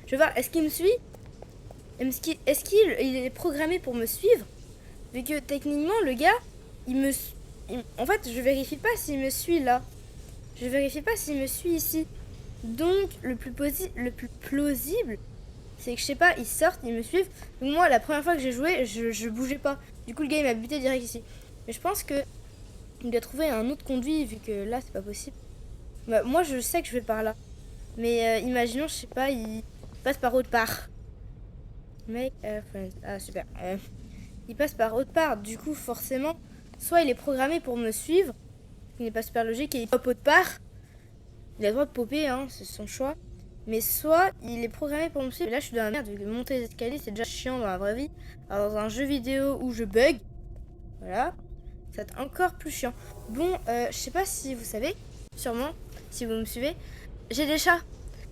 Je vais voir, est-ce qu'il me suit? Est-ce qu'il est programmé pour me suivre? Vu que techniquement, le gars, en fait, je vérifie pas s'il me suit là. Je vérifie pas s'il me suit ici. Donc, le plus plausible, c'est que je sais pas, ils sortent, ils me suivent. Donc moi, la première fois que j'ai joué, je bougeais pas. Du coup, le gars, il m'a buté direct ici. Mais je pense que il doit trouver un autre conduit, vu que là, c'est pas possible. Bah, moi, je sais que je vais par là. Mais imaginons, je sais pas, il passe par autre part. Make a friend. Ah, super. Il passe par autre part. Du coup, forcément, soit il est programmé pour me suivre, ce qui n'est pas super logique, et il pop autre part. Il a le droit de popper, hein, c'est son choix. Mais soit il est programmé pour me suivre. Et là, je suis dans la merde, vu que monter les escaliers, c'est déjà chiant dans la vraie vie. Alors, dans un jeu vidéo où je bug, voilà, ça va être encore plus chiant. Bon, je sais pas si vous savez, sûrement, si vous me suivez, j'ai des chats.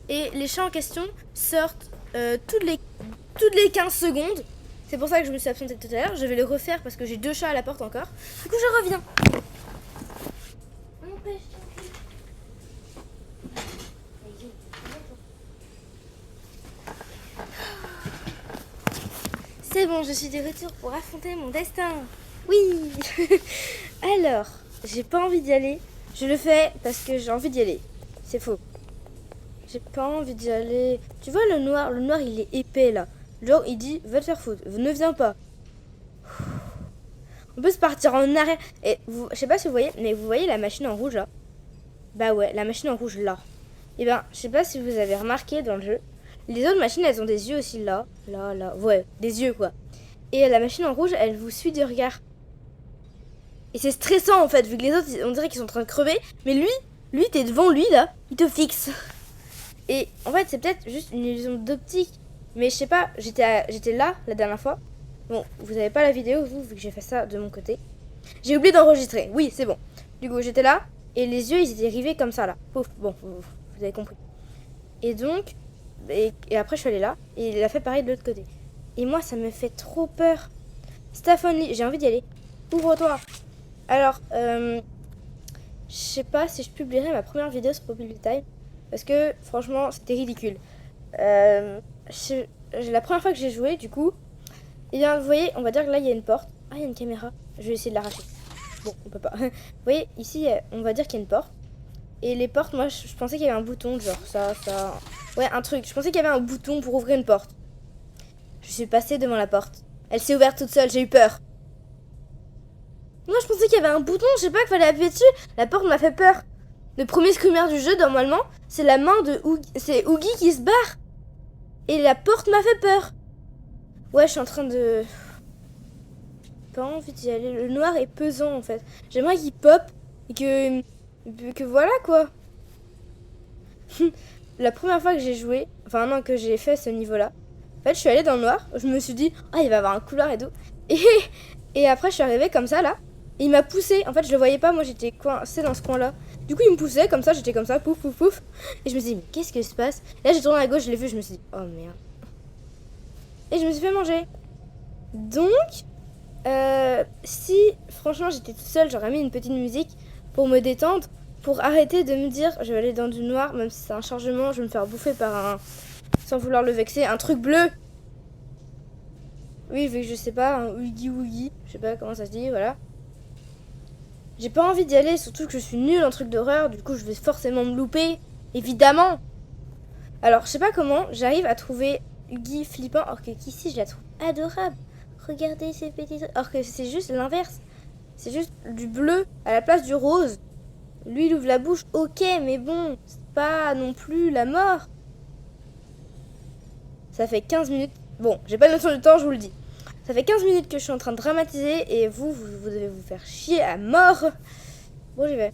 Et les chats en question sortent toutes les 15 secondes. C'est pour ça que je me suis absentée tout à l'heure. Je vais le refaire parce que j'ai 2 chats à la porte encore. Du coup, je reviens. C'est bon, je suis de retour pour affronter mon destin. Oui. Alors, j'ai pas envie d'y aller. Je le fais parce que j'ai envie d'y aller. C'est faux. J'ai pas envie d'y aller. Tu vois le noir il est épais là. Genre il dit va te faire foutre, ne viens pas. On peut se partir en arrière. Et vous, je sais pas si vous voyez, mais vous voyez la machine en rouge là? Bah ouais, la machine en rouge là. Et ben, je sais pas si vous avez remarqué dans le jeu. Les autres machines elles ont des yeux aussi là. Là. Ouais, des yeux quoi. Et la machine en rouge elle vous suit du regard. Et c'est stressant en fait, vu que les autres on dirait qu'ils sont en train de crever. Mais lui t'es devant lui là, il te fixe. Et en fait, c'est peut-être juste une illusion d'optique. Mais je sais pas, j'étais là la dernière fois. Bon, vous avez pas la vidéo, vous, vu que j'ai fait ça de mon côté. J'ai oublié d'enregistrer. Oui, c'est bon. Du coup, j'étais là et les yeux, ils étaient rivés comme ça là. Pouf, bon, vous avez compris. Et donc, et après, je suis allée là et il a fait pareil de l'autre côté. Et moi, ça me fait trop peur. Staff only, j'ai envie d'y aller. Ouvre-toi. Alors, je sais pas si je publierai ma première vidéo sur Poppy Time. Parce que franchement, c'était ridicule. La première fois que j'ai joué, du coup, et bien, vous voyez, on va dire que là, il y a une porte. Ah, il y a une caméra. Je vais essayer de l'arracher. Bon, on peut pas. Vous voyez, ici, on va dire qu'il y a une porte. Et les portes, moi, je pensais qu'il y avait un bouton, genre ça. Ouais, un truc. Je pensais qu'il y avait un bouton pour ouvrir une porte. Je suis passée devant la porte. Elle s'est ouverte toute seule, j'ai eu peur. Moi, je pensais qu'il y avait un bouton, je sais pas, qu'il fallait appuyer dessus. La porte m'a fait peur. Le premier screamer du jeu, normalement, c'est la main de Oogie. C'est Oogie qui se barre. Et la porte m'a fait peur. Ouais, je suis en train de... Pas envie d'y aller. Le noir est pesant, en fait. J'aimerais qu'il pop et que voilà, quoi. La première fois que j'ai joué, enfin non, que j'ai fait ce niveau-là, en fait, je suis allée dans le noir. Je me suis dit, ah, il va y avoir un couloir et tout. Et après, je suis arrivée comme ça, là. Et il m'a poussé. En fait, je le voyais pas. Moi, j'étais coincée dans ce coin-là. Du coup, il me poussait comme ça. J'étais comme ça. Pouf, pouf, pouf. Et je me suis dit, mais qu'est-ce qui se passe? Et là, j'ai tourné à gauche. Je l'ai vu. Je me suis dit, oh merde. Et je me suis fait manger. Donc, si franchement, j'étais toute seule, j'aurais mis une petite musique pour me détendre. Pour arrêter de me dire, je vais aller dans du noir. Même si c'est un chargement, je vais me faire bouffer par un... Sans vouloir le vexer, un truc bleu. Oui, vu que je sais pas, un Oogie Woogie. Je sais pas comment ça se dit, voilà. J'ai pas envie d'y aller, surtout que je suis nulle en truc d'horreur, du coup je vais forcément me louper, évidemment. Alors je sais pas comment j'arrive à trouver Guy flippant, alors que ici je la trouve adorable. Regardez ces petits trucs, alors que c'est juste l'inverse. C'est juste du bleu à la place du rose. Lui il ouvre la bouche, ok, mais bon, c'est pas non plus la mort. Ça fait 15 minutes, bon, j'ai pas le notion du temps, je vous le dis. Ça fait 15 minutes que je suis en train de dramatiser et vous devez vous faire chier à mort. Bon, j'y vais.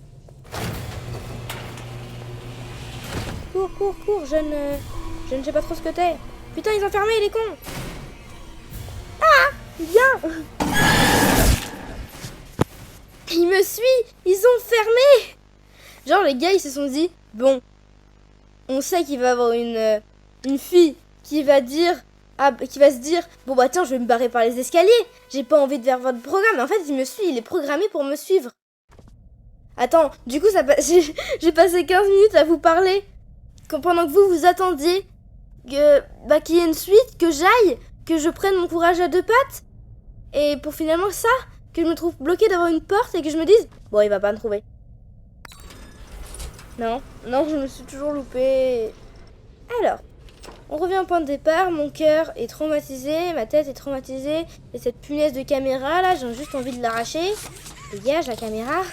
Cours, je ne sais pas trop ce que t'es. Putain, ils ont fermé, les cons. Ah, viens. Il me suit, ils ont fermé. Genre, les gars, ils se sont dit, bon, on sait qu'il va y avoir une fille qui va se dire, bon bah tiens, je vais me barrer par les escaliers. J'ai pas envie de faire votre programme. Mais en fait, il me suit, il est programmé pour me suivre. Attends, du coup, j'ai passé 15 minutes à vous parler pendant que vous attendiez qu'il y ait une suite, que j'aille, que je prenne mon courage à deux pattes. Et pour finalement ça, que je me trouve bloquée devant une porte et que je me dise, bon, il va pas me trouver. Non, non, je me suis toujours loupée. Alors, on revient au point de départ, mon cœur est traumatisé, ma tête est traumatisée, et cette punaise de caméra là, j'ai juste envie de l'arracher. Dégage la caméra.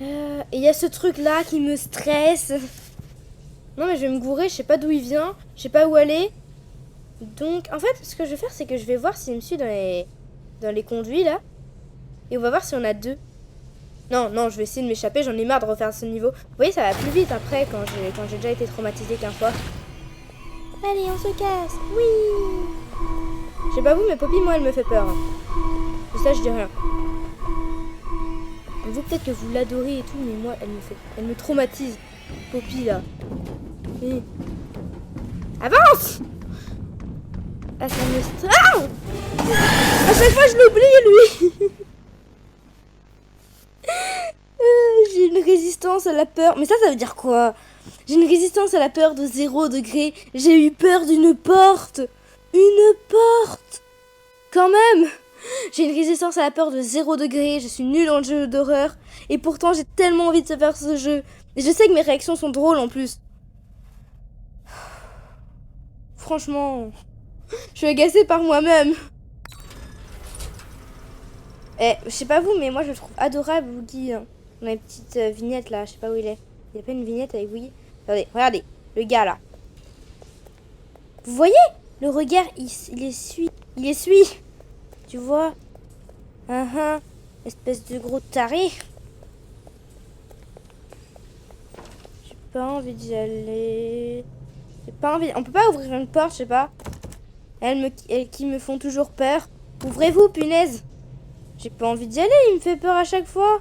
Et il y a ce truc là qui me stresse. Non mais je vais me gourer, je sais pas d'où il vient, je sais pas où aller. Donc en fait, ce que je vais faire, c'est que je vais voir s'il me suit dans les conduits là. Et on va voir si on a deux. Non, je vais essayer de m'échapper, j'en ai marre de refaire ce niveau. Vous voyez, ça va plus vite après quand j'ai déjà été traumatisée qu'un fois. Allez, on se casse. Oui. Je sais pas vous, mais Poppy, moi, elle me fait peur. Et ça, je dis rien. Vous, peut-être que vous l'adorez et tout, mais moi, elle me traumatise. Poppy, là. Et... avance. Ah, ça me stresse. À chaque fois, je l'oublie, lui. J'ai une résistance à la peur. Mais ça veut dire quoi? J'ai une résistance à la peur de 0 degré. J'ai eu peur d'une porte. Une porte. Quand même. J'ai une résistance à la peur de 0 degré. Je suis nulle en jeu d'horreur. Et pourtant, j'ai tellement envie de faire ce jeu. Et je sais que mes réactions sont drôles en plus. Franchement, je suis agacée par moi-même. Je sais pas vous, mais moi je le trouve adorable, Woogie. On a une petite vignette là, je sais pas où il est. Il y a pas une vignette avec Woogie? Regardez, le gars là. Vous voyez? Le regard, il essuie. Tu vois? Espèce de gros taré. J'ai pas envie d'y aller. J'ai pas envie. On peut pas ouvrir une porte, je sais pas. Elles qui me font toujours peur. Ouvrez-vous, punaise. J'ai pas envie d'y aller, il me fait peur à chaque fois.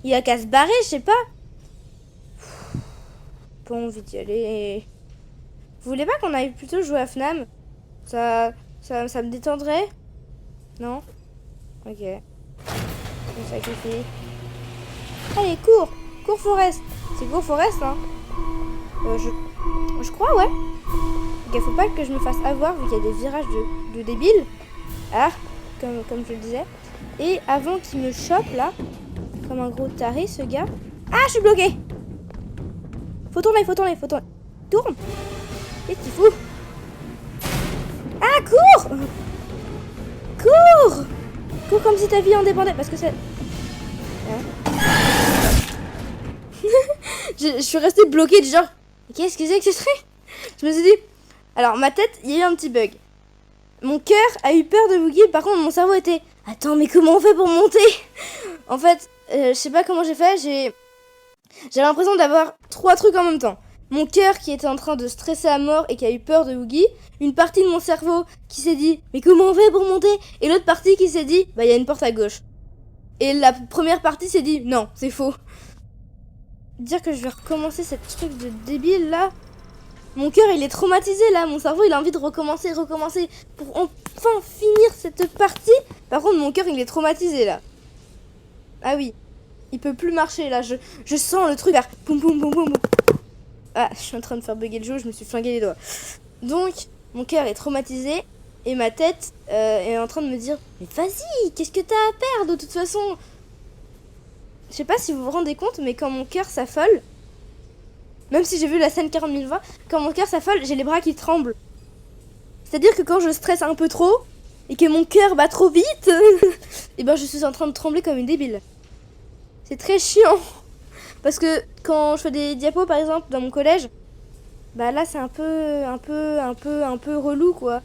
Il a qu'à se barrer, je sais pas. Pas envie d'y aller. Vous voulez pas qu'on aille plutôt jouer à FNAM? Ça me détendrait? Non? Ok. Je me sacrifie. Allez, cours! Cours Forest! C'est cours Forest, hein? Je crois, ouais. Ok, faut pas que je me fasse avoir vu qu'il y a des virages de débiles. Ah! Comme je le disais. Et avant qu'il me chope là, comme un gros taré ce gars. Ah, je suis bloquée. Faut tourner. Tourne. Qu'est-ce qu'il fout? Ah, cours. Cours comme si ta vie en dépendait. Parce que c'est... je suis restée bloquée du genre... Qu'est-ce que c'est que ce truc? Je me suis dit... Alors, ma tête, il y a eu un petit bug. Mon cœur a eu peur de Woogie, par contre mon cerveau était... Attends, mais comment on fait pour monter? En fait, je sais pas comment j'ai fait, j'ai l'impression d'avoir 3 trucs en même temps. Mon cœur qui était en train de stresser à mort et qui a eu peur de Woogie. Une partie de mon cerveau qui s'est dit, mais comment on fait pour monter? Et l'autre partie qui s'est dit, bah il y a une porte à gauche. Et la première partie s'est dit, non, c'est faux. Dire que je vais recommencer cette truc de débile là... Mon cœur, il est traumatisé, là. Mon cerveau, il a envie de recommencer pour enfin finir cette partie. Par contre, mon cœur, il est traumatisé, là. Ah oui. Il peut plus marcher, là. Je sens le truc, là. Poum, poum, poum, poum. Ah, je suis en train de faire bugger le jeu, je me suis flingué les doigts. Donc, mon cœur est traumatisé. Et ma tête est en train de me dire, mais vas-y, qu'est-ce que t'as à perdre, de toute façon? Je sais pas si vous vous rendez compte, mais quand mon cœur s'affole... Même si j'ai vu la scène 40 000 fois, quand mon cœur s'affole, j'ai les bras qui tremblent. C'est-à-dire que quand je stresse un peu trop, et que mon cœur bat trop vite, et ben je suis en train de trembler comme une débile. C'est très chiant. Parce que quand je fais des diapos, par exemple, dans mon collège, bah là c'est un peu relou, quoi.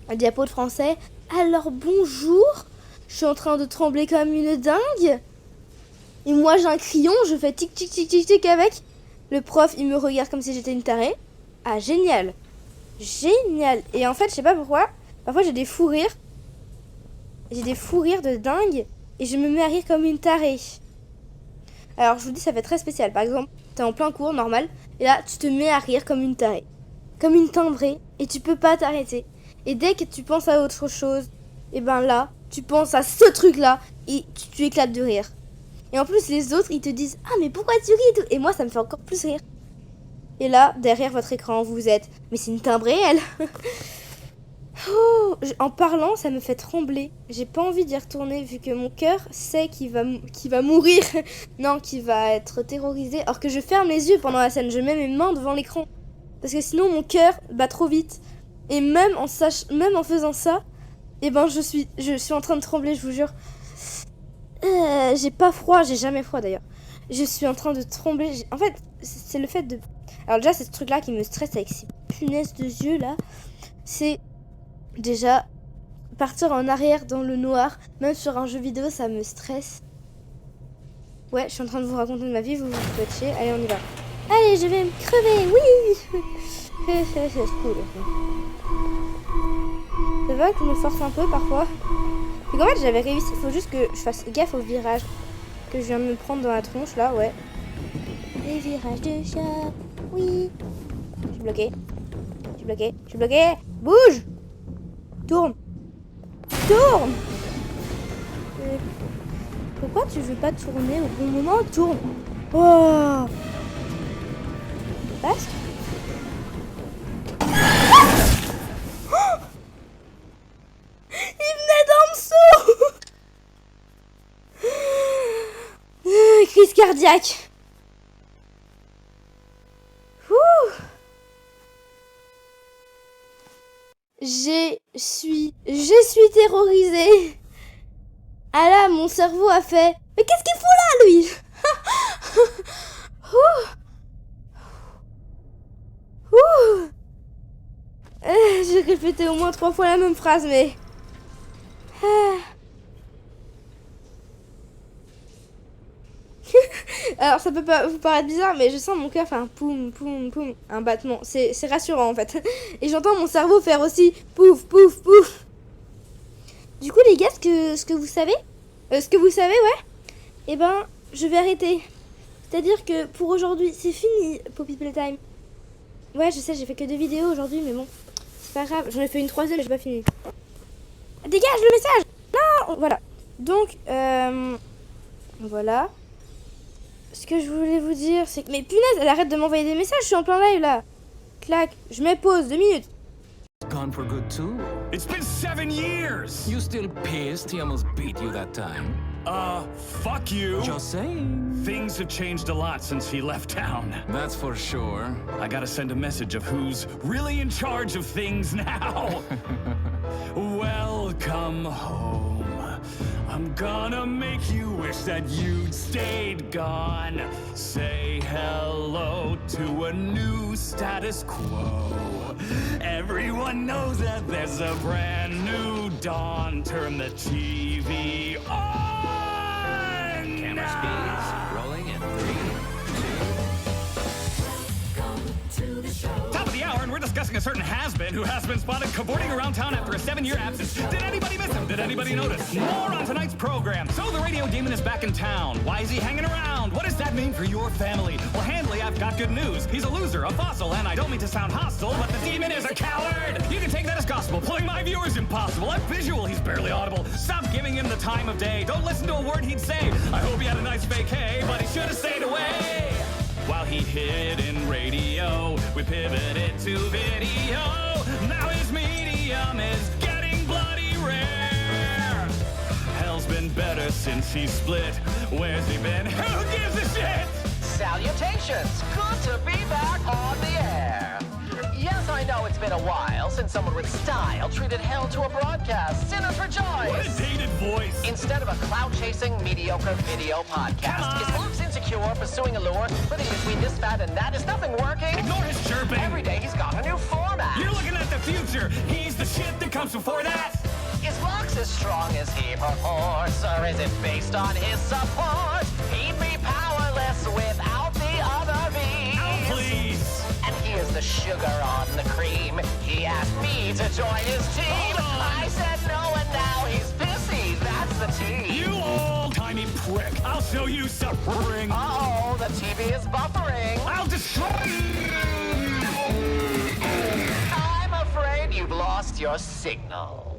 Un diapo de français. Alors bonjour, je suis en train de trembler comme une dingue. Et moi j'ai un crayon, je fais tic tic tic tic tic avec. Le prof, il me regarde comme si j'étais une tarée. Ah, génial. Génial. Et en fait, je sais pas pourquoi, parfois j'ai des fous rires. J'ai des fous rires de dingue. Et je me mets à rire comme une tarée. Alors, je vous dis, ça fait très spécial. Par exemple, t'es en plein cours, normal. Et là, tu te mets à rire comme une tarée. Comme une timbrée. Et tu peux pas t'arrêter. Et dès que tu penses à autre chose, et ben là, tu penses à ce truc-là. Et tu éclates de rire. Et en plus, les autres, ils te disent, ah, mais pourquoi tu ris? Et moi, ça me fait encore plus rire. Et là, derrière votre écran, vous êtes... Mais c'est une timbre réelle. Oh, en parlant, ça me fait trembler. J'ai pas envie d'y retourner vu que mon cœur sait qu'il va mourir. Non, qu'il va être terrorisé. Alors que je ferme les yeux pendant la scène. Je mets mes mains devant l'écran. Parce que sinon, mon cœur bat trop vite. Et même en faisant ça, eh ben, je suis en train de trembler, je vous jure. J'ai pas froid, j'ai jamais froid d'ailleurs. Je suis en train de trembler. En fait, c'est le fait de... Alors déjà, c'est ce truc-là qui me stresse avec ces punaises de yeux là. C'est... Déjà, partir en arrière dans le noir, même sur un jeu vidéo, ça me stresse. Ouais, je suis en train de vous raconter ma vie, vous vous faites chier. Allez, on y va. Allez, je vais me crever, oui. C'est cool. C'est vrai que je me force un peu parfois. Et qu'en fait, j'avais réussi, il faut juste que je fasse gaffe au virage que je viens de me prendre dans la tronche, là, ouais. Les virages de chat, oui. Je suis bloqué. Je suis bloqué. Je suis bloqué. Bouge. Tourne. Tourne. Pourquoi tu veux pas tourner au bon moment? Tourne. Oh. Passe. Oh. Il venait d'en dessous. Crise cardiaque. Ouh. Je suis terrorisée. Ah là, mon cerveau a fait... Mais qu'est-ce qu'il fout là, lui? J'ai répété au moins 3 fois la même phrase, mais... Alors, ça peut pas vous paraître bizarre, mais je sens mon cœur faire un poum, poum, poum, un battement. C'est rassurant, en fait. Et j'entends mon cerveau faire aussi pouf, pouf, pouf. Du coup, les gars, ce que vous savez, ouais, eh ben, je vais arrêter. C'est-à-dire que pour aujourd'hui, c'est fini, Poppy Playtime. Ouais, je sais, j'ai fait que 2 vidéos aujourd'hui, mais bon, c'est pas grave. J'en ai fait une 3e et j'ai pas fini. Dégage le message! Non! Voilà. Donc, voilà. Ce que je voulais vous dire, c'est que... Mais punaise, elle arrête de m'envoyer des messages, je suis en plein live, là. Clac, je mets pause, 2 minutes. Gone for good too. It's been 7 years! You still pissed he almost beat you that time? Fuck you! Just saying. Things have changed a lot since he left town. That's for sure. I gotta send a message of who's really in charge of things now. Welcome home. I'm gonna make you wish that you'd stayed gone. Say hello to a new status quo. Everyone knows that there's a brand new dawn. Turn the TV on! Camera speeds rolling in 3, 2. Top of the hour, and we're discussing a certain has-been who has been spotted cavorting around town after a 7-year absence. Did anybody miss him? Did anybody notice? More on tonight's program. So the radio demon is back in town. Why is he hanging around? What does that mean for your family? Well, Handley, I've got good news. He's a loser, a fossil, and I don't mean to sound hostile, but the demon is a coward. You can take that as gospel. Pulling my viewers impossible. I'm visual. He's barely audible. Stop giving him the time of day. Don't listen to a word he'd say. I hope he had a nice vacay, but he should have stayed away. While he hid in radio, we pivoted to video. Now his medium is getting bloody rare. Hell's been better since he split. Where's he been? Who gives a shit? Salutations! Good to be back on the air. Yes, I know it's been a while since someone with style treated hell to a broadcast. Sinners rejoice! What a dated voice! Instead of a cloud-chasing, mediocre video podcast, is Luke's insecure, pursuing a lure, living between this fat and that? Is nothing working? Ignore his chirping! Every day he's got a new format. You're looking at the future! He's the shit that comes before that! Is Lux as strong as he purports, or is it based on his support? He'd be powerless without the other bees. Oh, please! And here's the sugar on the cream. He asked me to join his team. I said no, and now he's pissy. That's the tea. You old-timey prick! I'll show you suffering! Uh-oh, the TV is buffering. I'll destroy you! I'm afraid you've lost your signal.